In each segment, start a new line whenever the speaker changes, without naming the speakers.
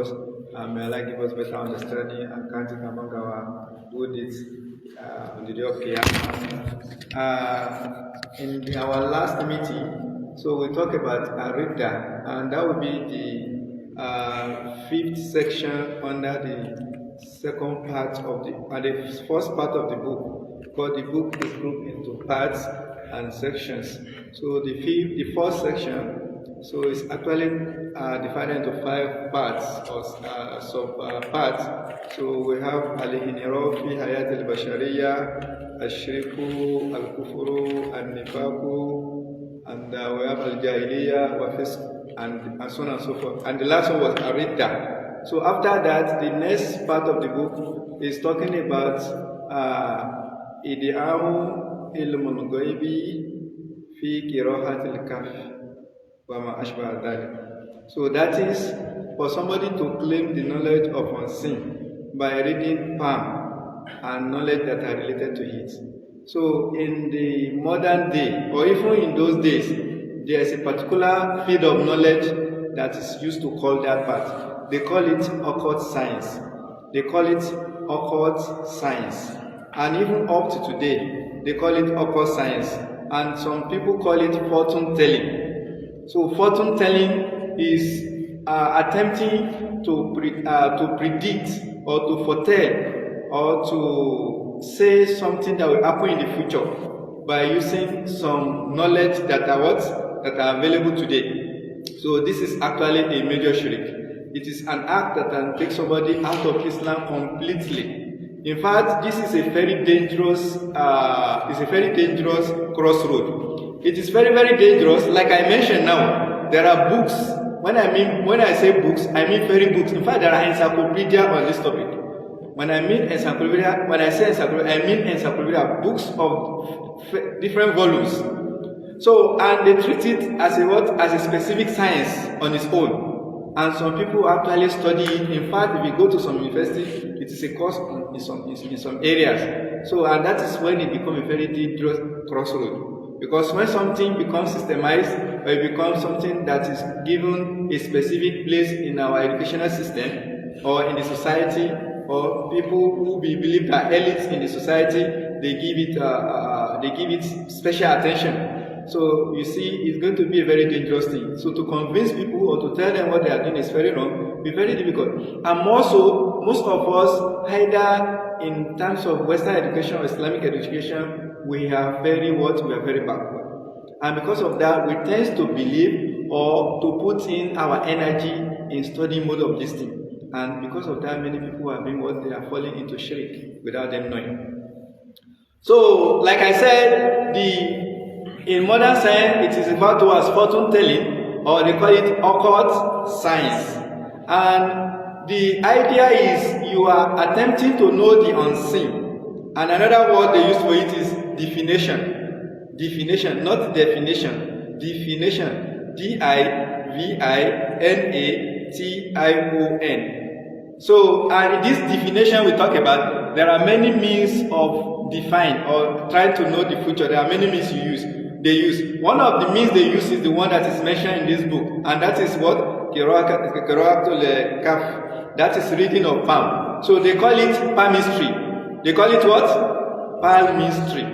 us, and may Allah give us better understanding and counting among our good deeds on the day of Qiyamah. In our last meeting, so we talked about Ridda, and that would be the fifth section under the second part of the first part of the book, because the book is grouped into parts and sections. So the first section, so it's actually divided into 5 parts or sub-parts. So we have Al-Inhiraf fi Hayat al-Bashariyya, Al-Shirku, Al-Kufru, Al-Nifaku, and we have Al-Jahiliyya, Wa-Fisq, and so on and so forth. And the last one was Aridda. So after that, the next part of the book is talking about Idi'amu ilmul ghaibi fi qira'atil kahf wa ma ashbaha dhalik. So that is for somebody to claim the knowledge of unseen by reading palm and knowledge that are related to it. So in the modern day, or even in those days, there is a particular field of knowledge that is used to call that part. They call it occult science. They call it occult science. And even up to today, they call it occult science. And some people call it fortune telling. So fortune telling is attempting to predict or to foretell or to say something that will happen in the future by using some knowledge that are available today. So this is actually a major shirk. It is an act that can take somebody out of Islam completely. In fact, this is a very dangerous crossroad. It is very, very dangerous. Like I mentioned now, there are books. When I say books, I mean very books. In fact, there are encyclopedia on this topic. When I say encyclopedia, I mean encyclopedia, books of different volumes. So, and they treat it as a specific science on its own. And some people actually study it. In fact, if you go to some university, it is a course in some areas. So, and that is when it becomes a very dangerous crossroad. Because when something becomes systemized, or it becomes something that is given a specific place in our educational system, or in the society, or people who believe are elites in the society, they give it special attention. So you see, it's going to be a very dangerous thing. So to convince people or to tell them what they are doing is very wrong, be very difficult. And more so, most of us, either in terms of Western education or Islamic education, we are very backward. And because of that, we tend to believe or to put in our energy in studying more of this thing. And because of that, many people are doing what they are falling into shirk without them knowing. So, like I said, in modern science, it is referred to as fortune telling, or they call it occult science. And the idea is you are attempting to know the unseen. And another word they use for it is divination. Divination, not definition. Divination. Divination. So, and in this definition we talk about, there are many means of define or trying to know the future. There are many means they use. One of the means they use is the one that is mentioned in this book, and that is what? Qira'atul Kahf. That is reading of palm. So they call it palmistry. They call it what? Palmistry.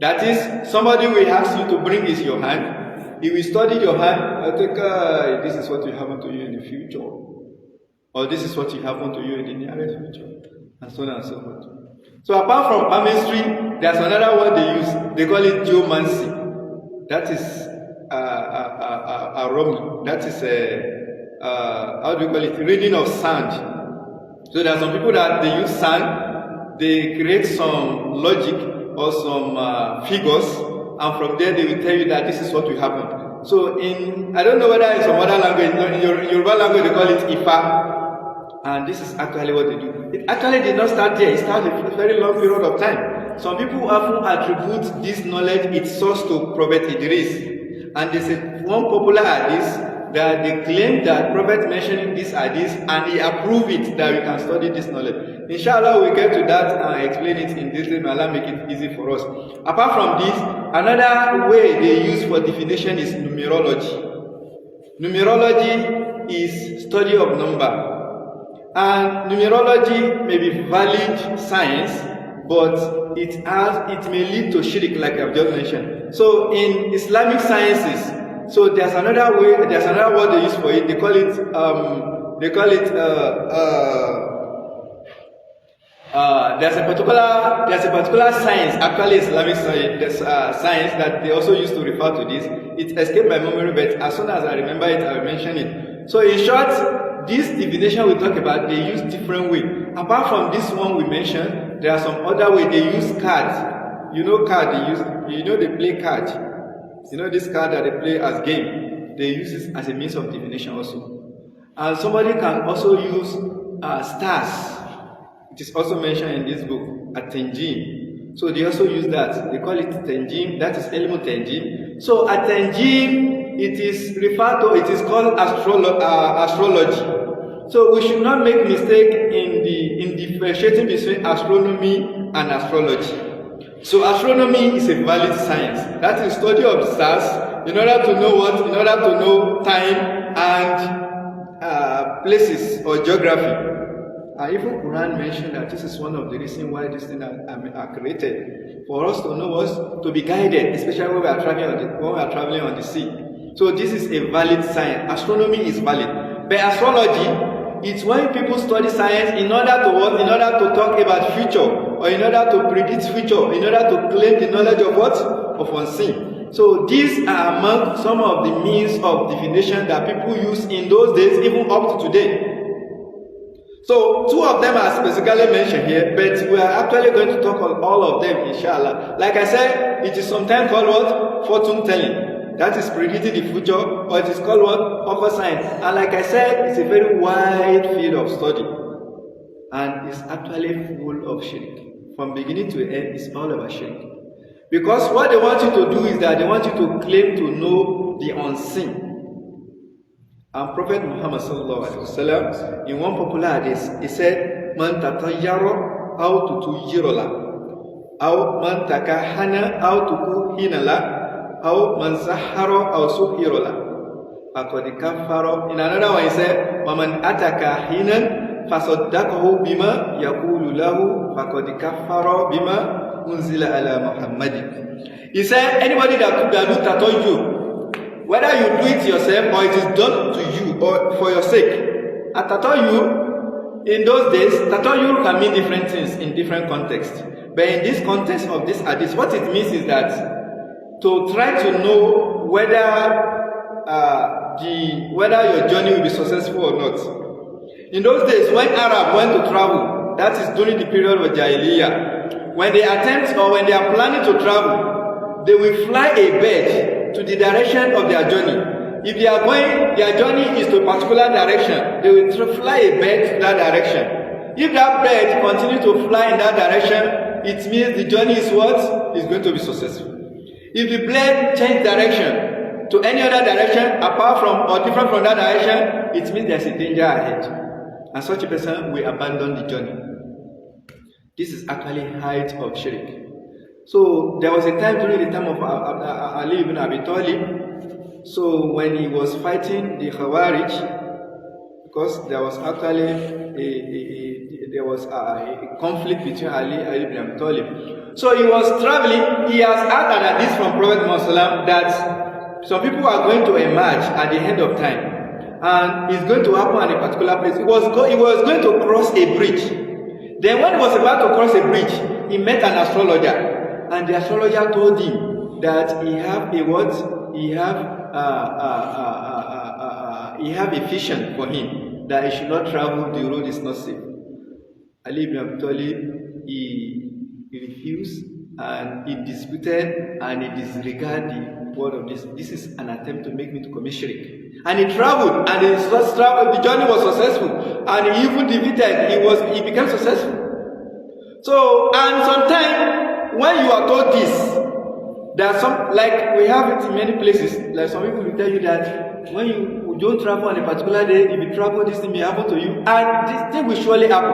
That is, somebody will ask you to bring is your hand. He will study your hand. I think this is what will happen to you in the future, or this is what will happen to you in the nearest future, and so on and so forth. So apart from palmistry, there's another word they use. They call it geomancy. That is a Roman. That is how do you call it? Reading of sand. So there are some people that they use sand. They create some logic or some figures, and from there they will tell you that this is what will happen. So I don't know whether in some other language, in Yoruba language they call it Ifa. And this is actually what they do. It actually did not start there. It started a very long period of time. Some people often attribute this knowledge, its source, to Prophet Idris. And there's one popular hadith that they claim that Prophet mentioned this hadith and he approved it that we can study this knowledge. Inshallah, we'll get to that and explain it in detail. May Allah make it easy for us. Apart from this, another way they use for definition is numerology. Numerology is study of number. And numerology may be valid science, but it may lead to shirk, like I've just mentioned. So in Islamic sciences, so there's another word they use for it. They call it there's a particular science, actually Islamic science, that they also used to refer to this. It escaped my memory, but as soon as I remember it, I'll mention it. So in short, this divination we talk about, they use different way. Apart from this one we mentioned, there are some other way they use cards. You know they play cards. You know this card that they play as game. They use it as a means of divination also. And somebody can also use stars. It is also mentioned in this book, at Tenjim. So they also use that. They call it Tenjim. That is Tenjim. So at Tenjim, it is called astrology. So we should not make mistake in differentiating between astronomy and astrology. So astronomy is a valid science. That is study of the stars in order to know what? In order to know time and places or geography. Even Quran mentioned that this is one of the reasons why these things are created, for us to know us, to be guided, especially when we are traveling on the sea. So this is a valid science. Astronomy is valid. But astrology, it's when people study science in order to what? In order to talk about future, or in order to predict future, in order to claim the knowledge of what? Of unseen. So these are among some of the means of divination that people use in those days, even up to today. So two of them are specifically mentioned here, but we are actually going to talk on all of them, inshallah. Like I said, it is sometimes called what? Fortune telling. That is predicting the future, or it is called what? Occult science. And like I said, it's a very wide field of study. And it's actually full of shirk. From beginning to end, it's all about shirk. Because what they want you to do is that they want you to claim to know the unseen. And Prophet Muhammad sallallahu alaihi wasallam, in one popular hadith, he said, "Man tatayyara aw tutujira la, aw man takahana aw tukuhina la, aw man sahara aw suhira la, faqad kafara." In another one he said, "Wa man ataka hinan fasaddaqahu bima yaqulu lahu, faqad kafara bima unzila ala Muhammadin." He said, anybody that do tatayyur, whether you do it yourself or it is done to you or for your sake. At tatayyur, in those days, tatayyur can mean different things in different contexts. But in this context of this hadith, what it means is that to try to know whether your journey will be successful or not. In those days, when Arab went to travel, that is during the period of Jahiliyyah, when they attempt or when they are planning to travel, they will fly a bird to the direction of their journey. If they are going, their journey is to a particular direction, they will fly a bird to that direction. If that bird continues to fly in that direction, it means the journey is what? Is going to be successful. If the bird changes direction to any other direction apart from or different from that direction, it means there's a danger ahead. And such a person will abandon the journey. This is actually height of shirk. So there was a time during the time of Ali ibn Abi Talib. So when he was fighting the Khawarij, because there was actually a conflict between Ali ibn Abi Talib. So he was traveling. He has had an hadith from Prophet Muhammad that some people are going to emerge at the end of time, and it's going to happen at a particular place. He was going to cross a bridge. Then when he was about to cross a bridge, he met an astrologer. And the astrologer told him that he have a vision for him that he should not travel, the road is not safe. Ali ibn Abi Talib, he refused and he disputed and he disregarded the word of this. This is an attempt to make me to commit shirk. And he traveled, and the journey was successful, and he even defeated. He became successful. So, and sometimes when you are told this, there are some, like we have it in many places, like some people will tell you that when you don't travel on a particular day, if you travel, this thing may happen to you, and this thing will surely happen.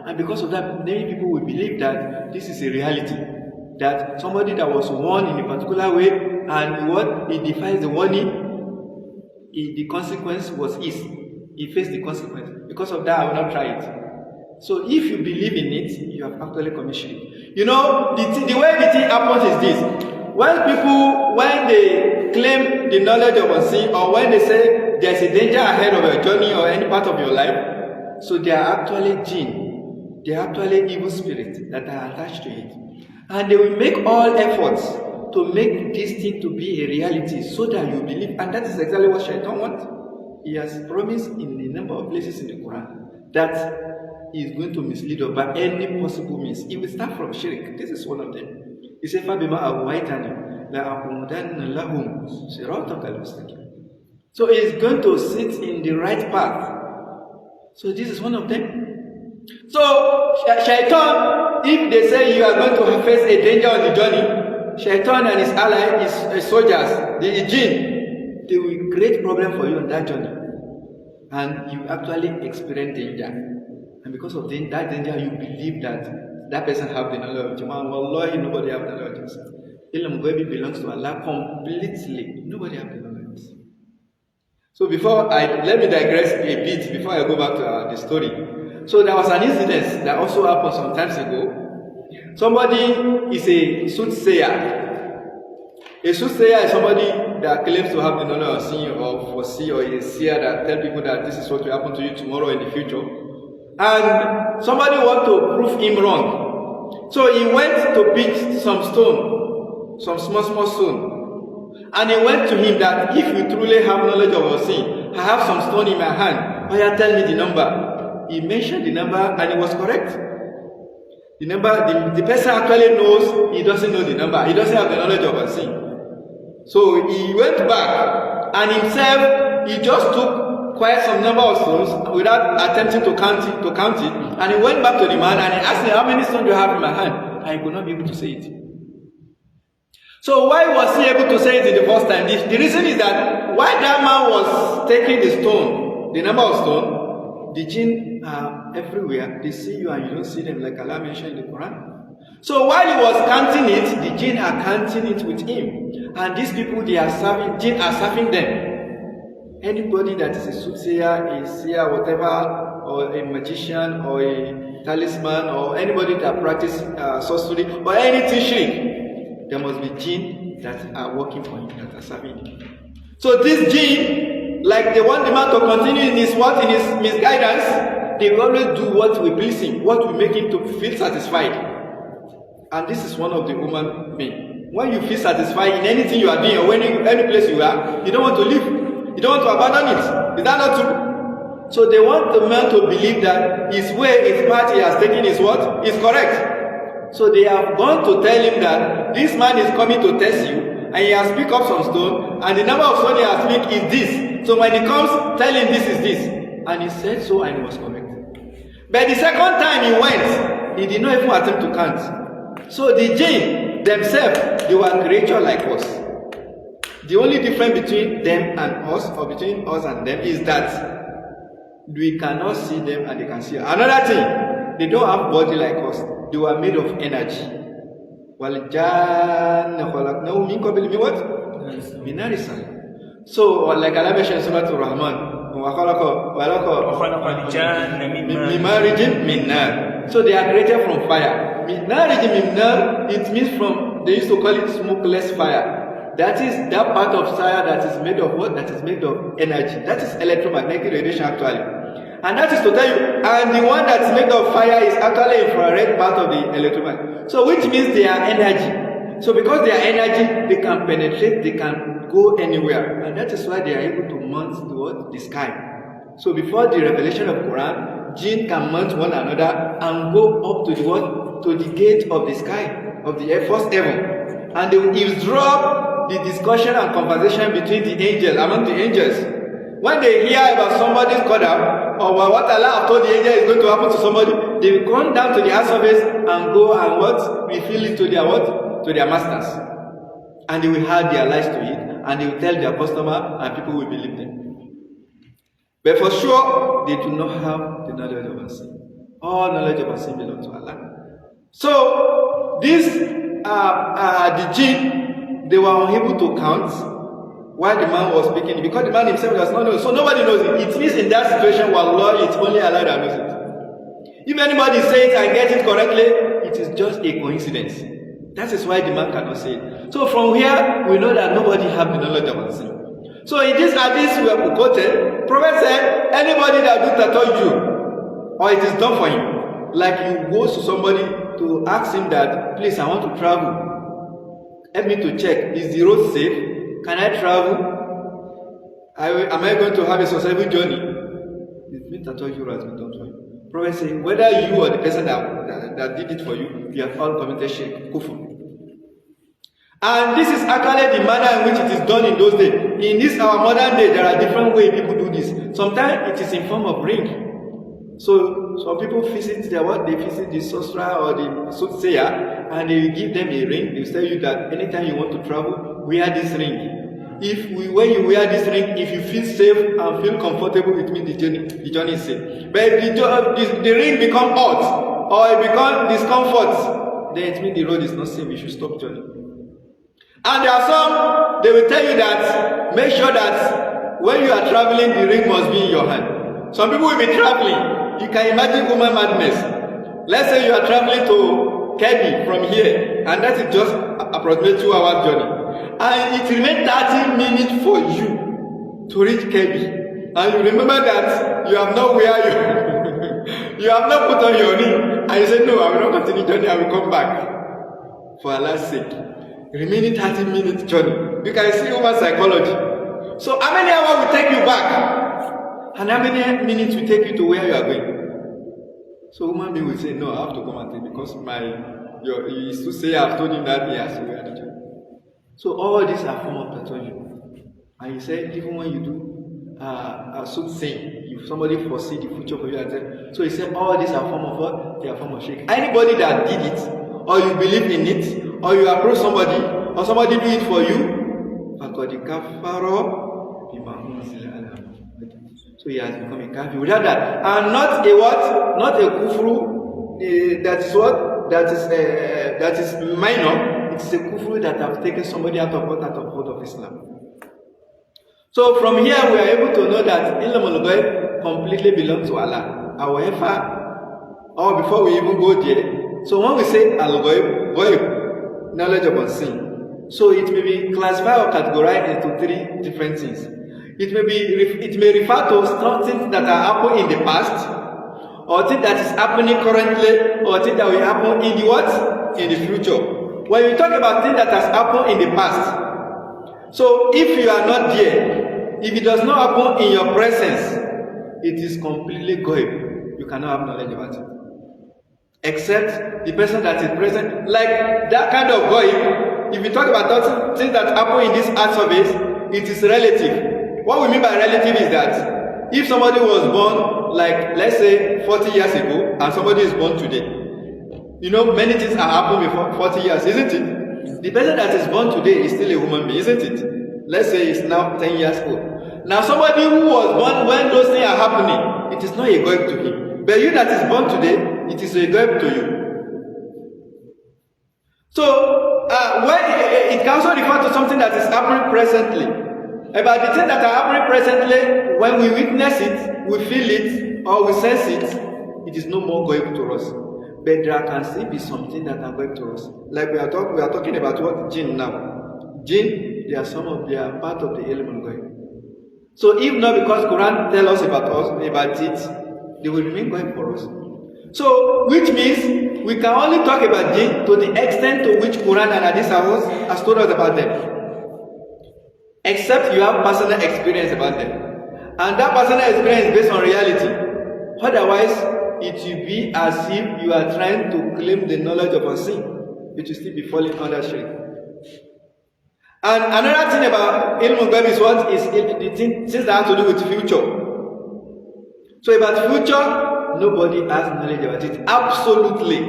And because of that, many people will believe that this is a reality, that somebody that was warned in a particular way, and what he defies the warning, the consequence was his. he faced the consequence. Because of that, I will not try it. So if you believe in it, you have actually committed shirk. You know, the way the thing happens is this. When they claim the knowledge of unseen, or when they say there's a danger ahead of your journey or any part of your life, so they are actually jinn. They are actually evil spirits that are attached to it. And they will make all efforts to make this thing to be a reality so that you believe. And that is exactly what Shaitan wants. He has promised in a number of places in the Quran that he is going to mislead us by any possible means. He will start from shirk. This is one of them. He said, فَبِمَا أَغْوَيْتَنِي لَأَقْعُدَنَّ لَهُمْ صِرَاطَكَ الْمُسْتَقِيمَ. So he is going to sit in the right path. So this is one of them. So Shaitan, if they say you are going to face a danger on the journey, Shaitan and his ally, his soldiers, the jinn, they will create problem for you on that journey. And you actually experience danger. And because of that danger, you believe that that person have the knowledge of Jum'ah. Wallahi, nobody have the knowledge of himself. Ilm Ghaibi belongs to Allah completely. Nobody have the knowledge. So let me digress a bit before I go back to the story. So there was an incident that also happened some times ago. Somebody is a soothsayer. A soothsayer is somebody that claims to have the knowledge of seeing or foresee, or a seer that tell people that this is what will happen to you tomorrow in the future. And somebody wants to prove him wrong. So he went to pick some stone, some small stone. And he went to him that if you truly have knowledge of your sin, I have some stone in my hand. Oh yeah, tell me the number. He mentioned the number and it was correct. The number, the person actually knows, he doesn't know the number. He doesn't have the knowledge of a sin. So he went back and himself, he just took quite some number of stones without attempting to count it. And he went back to the man and he asked him, how many stones do you have in my hand? And he could not be able to say it. So why was he able to say it the first time? The reason is that while that man was taking the stone, the number of stone, the jinn are everywhere. They see you and you don't see them, like Allah mentioned in the Quran. So while he was counting it, the jinn are counting it with him. And these people, jinn are serving them. Anybody that is a soothsayer, a seer, whatever, or a magician, or a talisman, or anybody that practices sorcery, or anything shirk, there must be jinn that are working for him, that are serving him. So this jinn, like they want the man to continue in his misguidance, they will always do what will please him, what will make him to feel satisfied. And this is one of the human beings. When you feel satisfied in anything you are doing, or any place you are, you don't want to leave. You don't want to abandon it. Is that not true? So they want the man to believe that his way, his path he has taken is what? Is correct. So they have gone to tell him that this man is coming to test you, and he has picked up some stone, and the number of stone he has picked is this. So when he comes, tell him this is this. And he said so, and he was correct. But the second time he went, he did not even attempt to count. So the jinn themselves, they were creatures like us. The only difference between them and us, or between us and them, is that we cannot see them and they can see us. Another thing, they don't have body like us. They were made of energy. So, like Allah mentioned in Surah Al-Rahman, so they are created from fire. It means from, they used to call it smokeless fire. That is that part of fire that is made of what? That is made of energy. That is electromagnetic radiation actually. And that is to tell you, and the one that is made of fire is actually infrared part of the electromagnetic. So which means they are energy. So because they are energy, they can penetrate, they can go anywhere. And that is why they are able to mount the sky. So before the revelation of Quran, jinn can mount one another and go up to the what? To the gate of the sky, of the first heaven. And they will eavesdrop the discussion and conversation between the angels, among the angels. When they hear about somebody's qadar, or what Allah have told the angel is going to happen to somebody, they will come down to the earth surface and go and what? Reveal it to their what? To their masters. And they will add their lives to it, and they will tell their customer, and people will believe them. But for sure, they do not have the knowledge of our sin. All knowledge of our sin belongs to Allah. So, this, the jinn, they were unable to count, while the man was speaking, because the man himself does not know. So nobody knows it. It means in that situation, wallah, it's only Allah that knows it. If anybody says it and gets it correctly, it is just a coincidence. That is why the man cannot say it. So from here, we know that nobody has the knowledge of sin. So in this hadith we have quoted, Prophet said, anybody that do tattoo, or it is done for him, like you go to somebody to ask him that, please, I want to travel. Help me to check, is the road safe? Can I travel? Am I going to have a successful journey? It means tattoo has been done for you. Prophet said, whether you or the person that did it for you, you have all committed shirk, kufr. And this is actually the manner in which it is done in those days. In this our modern day, there are different ways people do this. Sometimes it is in form of ring. So some people visit they visit the sosra or the soothsayer, and they will give them a ring. They will tell you that anytime you want to travel, wear this ring. When you wear this ring, if you feel safe and feel comfortable, it means the journey is safe. But if the ring becomes hot or it becomes discomfort, then it means the road is not safe. You should stop journey. And there are some, they will tell you that, make sure that when you are traveling, the ring must be in your hand. Some people will be traveling. You can imagine woman madness. Let's say you are traveling to Kebbi from here, and that is just approximately 2 hour journey. And it remains 30 minutes for you to reach Kebbi. And you remember that you have not wear you have not put on your ring. And you say, no, I will not continue journey, I will come back. For Allah's sake. Remaining 30 minutes journey. You can see human psychology. So how many hours will take you back? And how many minutes will take you to where you are going? So human being will say, no, I have to come and take because you used to say I've told him that he has to wear the journey. So all these are form of tattooing. And he said, even when you do a soothsaying, if somebody foresee the future for you, so he said, all these are form of what? They are form of shirk. Anybody that did it, or you believe in it, or you approach somebody, or somebody do it for you, so he has become a kafir. Without that, and not a what? Not a kufru. That is what? That is minor. It is a kufru that have taken somebody out of Islam. So from here we are able to know that ilmul ghaib completely belongs to Allah. However, or before we even go there, so when we say al-ghaib, ghaib, knowledge of unseen, so it may be classified or categorized into 3 different things. It may refer to things that are happening in the past, or things that is happening currently, or things that will happen in the what? In the future. When we talk about things that has happened in the past, so if you are not there, if it does not happen in your presence, it is completely ghaib. You cannot have knowledge about it. Except the person that is present, like that kind of ghaib. If we talk about things that happen in this art service, it is relative. What we mean by relative is that if somebody was born, like let's say 40 years ago, and somebody is born today, you know, many things have happened before 40 years, isn't it? The person that is born today is still a human being, isn't it? Let's say it's now 10 years old. Now somebody who was born when those things are happening, it is not a ghaib to him. But you that is born today, it is a ghaib to you. So, when it can also refer to something that is happening presently. About the things that are happening presently, when we witness it, we feel it, or we sense it, it is no more ghaib to us. But there can still be something that are ghaib to us. Like we are talking about what? Jinn now. Jinn, they are part of the element ghaib. So if not because Quran tell us about it, they will remain ghaib for us. So, which means we can only talk about jinn to the extent to which Quran and Hadith has told us about them. Except you have personal experience about them. And that personal experience is based on reality. Otherwise, it will be as if you are trying to claim the knowledge of a sin, which will still be falling under shirk. And another thing about ilm ghaib is what is the things that have to do with future. So about future, nobody has knowledge about it. Absolutely.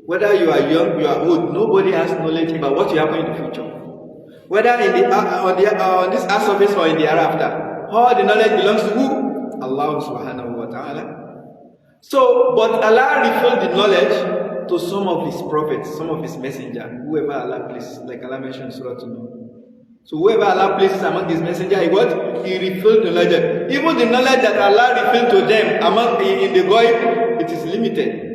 Whether you are young, you are old, nobody has knowledge about what will happen in the future. Whether on this earth surface or in the hereafter. All the knowledge belongs to who? Allah subhanahu wa ta'ala. So, but Allah revealed the knowledge to some of his prophets, some of his messengers, whoever Allah pleases, like Allah mentioned in Surah An-Nur. So whoever Allah places among His messenger, He revealed the knowledge. Even the knowledge that Allah revealed to them in the Goyim, it is limited.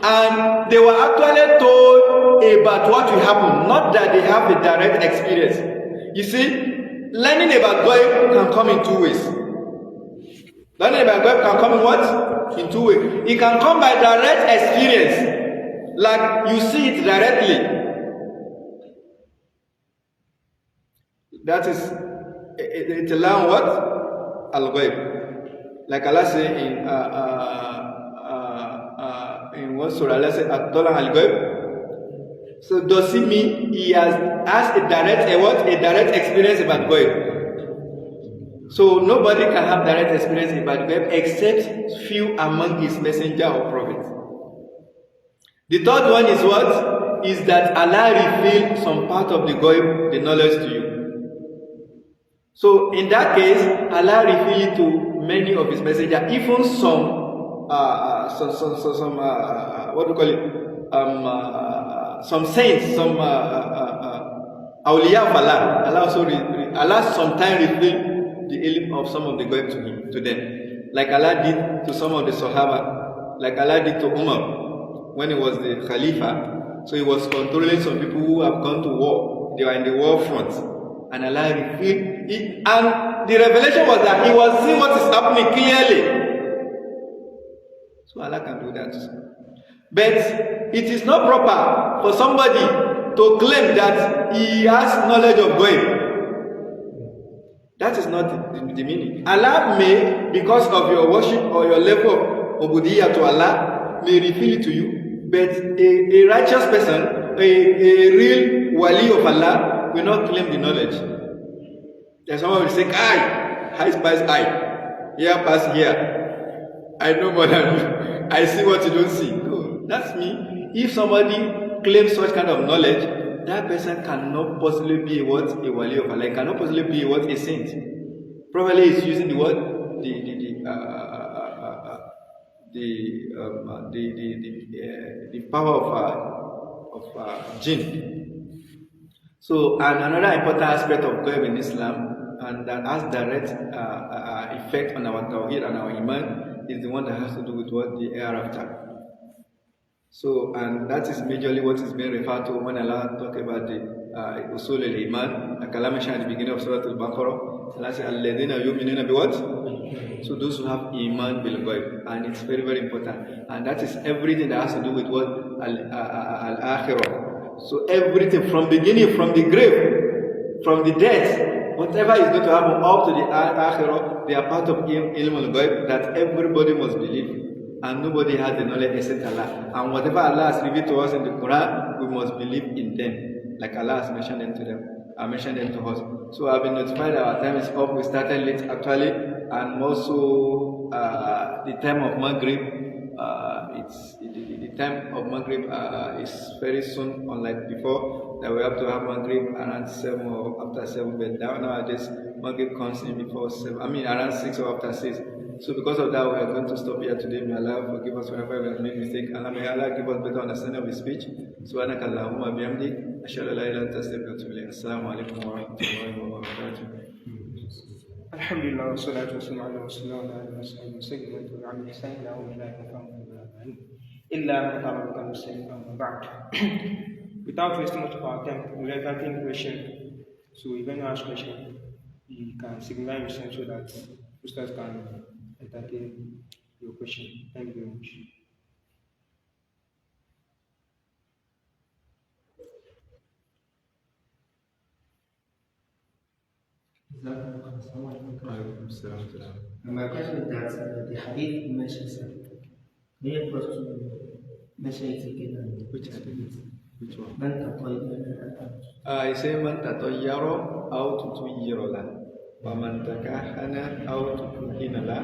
And they were actually told about what will happen, not that they have a direct experience. You see, learning about Goyim can come in two ways. Learning about Goyim can come in what? In two ways. It can come by direct experience, like you see it directly. That is, it learn what? Al-Ghaib. Like Allah says in one surah, Allah says, Al-Ghaib. So does it mean he has a direct experience about Ghaib? So nobody can have direct experience about Ghaib except few among his messenger or prophets. The third one is what? Is that Allah revealed some part of the Ghaib, the knowledge to you. So in that case, Allah revealed it to many of His messengers, even some saints, some awliya of Allah. Allah sometimes revealed the ilm of some of the Ghaib to them, like Allah did to some of the Sahaba, like Allah did to Umar when he was the Khalifa. So He was controlling some people who have gone to war. They were in the war front. And Allah revealed it, and the revelation was that He was seeing what is happening clearly. So Allah can do that. But it is not proper for somebody to claim that he has knowledge of God. That is not the meaning. Allah may, because of your worship or your level of ubudiyya to Allah, may reveal it to you. But a righteous person, a real wali of Allah, will not claim the knowledge. There's someone will say, eyes pass eye, ear pass ear. I know more than you. I see what you don't see. No, that's me. If somebody claims such kind of knowledge, that person cannot possibly be a wali of Allah. Cannot possibly be a saint. Probably he's using the word the power of jinn. So, and another important aspect of Ghaib in Islam, and that has direct effect on our Tawheed and our Iman, is the one that has to do with what the hereafter. So, and that is majorly what is being referred to when Allah talk about the Usul al-Iman, like Allah mentioned at the beginning of Surah Al-Baqarah. Allah says, Al-Ladina yu'minuna bi-what? So those who have Iman bil-Ghaib, and it's very, very important. And that is everything that has to do with what? Al-Akhirah. So everything from beginning, from the grave, from the death, whatever is going to happen up to the Akhirah, they are part of Ilm al-Ghaib that everybody must believe. And nobody has the knowledge except Allah. And whatever Allah has revealed to us in the Quran, we must believe in them. Like Allah has mentioned them to them. I mentioned them to us. So I've been notified that our time is up. We started late actually. And also the time of Maghrib. The time of Maghrib is very soon, unlike before, that we have to have Maghrib around 7 or after 7, but nowadays Maghrib comes in before 7, around 6 or after 6. So because of that, we are going to stop here today. May Allah forgive us whenever we have made mistake. May Allah give us better understanding of His speech. Subhanaka Allahumma bihamdik, ashhadu an la ilaha illa anta astaghfiruka wa atubu ilayk. Assalamu alaikum wa rahmatullahi wa barakatuh.
Alhamdulillah, wa salatu wa salam ala rasulillah wa sallam sayyidina wa ala sayyidina wa ala illa mutabarakal muslim amma ba'd. Without wasting much of our time, we are asking question. So if anyone asks question, you can signal yourself so that Ustaz can entertain your question. Thank you very much.
My question is that the hadith mentions may you first to mention it again.
Which hadith? Which one?
I
say man tatayyara aw tutayyira la wa man takahana aw tukhina la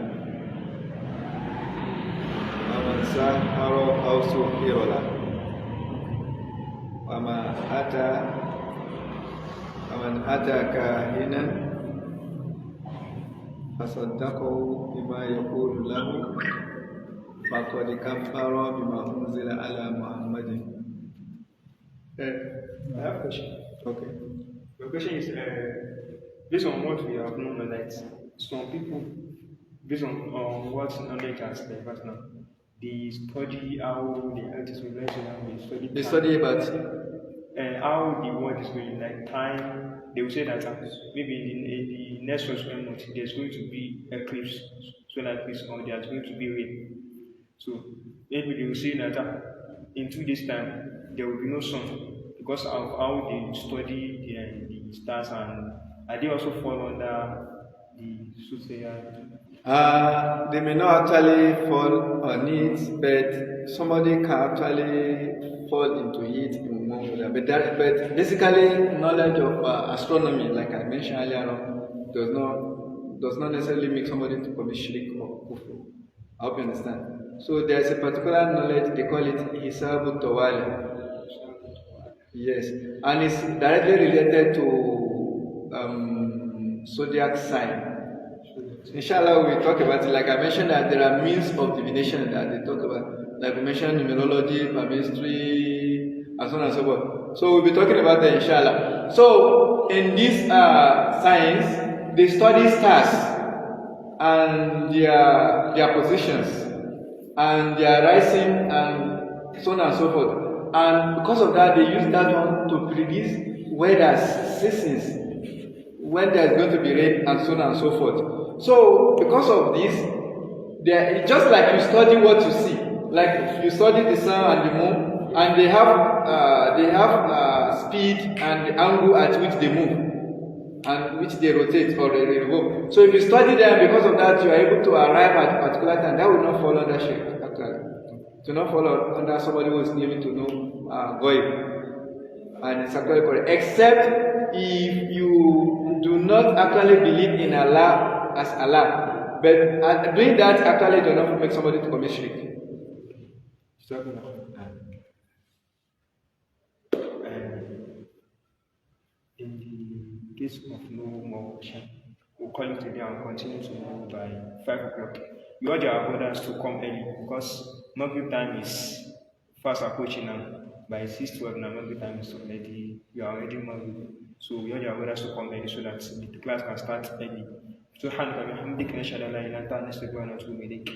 wa man sahara aw suhira la wa man ata kahinan fasaddaqahu bima yaqulu lahu faqad kafara bima unzila ala Muhammadin.
I have a question.
Okay.
The question is, based on what we have known, that some people, based on what knowledge has developed now, they study how the earth is related,
They study about
how the world is going, like time. They will say that maybe in the next 1 month there's going to be eclipse, solar eclipse, or there's going to be rain. So maybe they will say that in 2 days' time there will be no sun because of how they study the stars, and they also fall under the soothsayer.
They may not actually fall on it, but somebody can actually fall into it in one way. But basically, knowledge of astronomy, like I mentioned earlier on, does not necessarily make somebody to commit shirk or kufr. I hope you understand. So there is a particular knowledge, they call it Kitabu Tawheed. Yes, and it's directly related to zodiac sign. Inshallah, we talk about it. Like I mentioned, that there are means of divination that they talk about. Like we mentioned, numerology, palmistry, and so on and so forth. So we'll be talking about that, inshallah. So in this science, they study stars and their positions and their rising and so on and so forth. And because of that, they use that one to predict weather, seasons, when there's going to be rain, and so on and so forth. So, because of this, just like you study what you see, like you study the sun and the moon, and they have speed and the angle at which they move, and which they rotate or they revolve. So, if you study them, because of that, you are able to arrive at a particular time. That will not fall under Sheikh, actually. To not fall under somebody who is claiming to know Goyim. And it's actually correct. Except if you do not actually believe in Allah as Allah, but doing that actually does not make somebody to commit shirk.
In the case of no more question, we'll call it today and continue to move by 5 o'clock. We urge our brothers to come early because Maghrib time is fast approaching now. By 6:12 now, Maghrib time is already, we are already Maghrib. So we urge our brothers to come early so that the class can start early. سبحانك وبحمدك نشهد ان لا اله الا انت نستغفرك ونتوب اليك.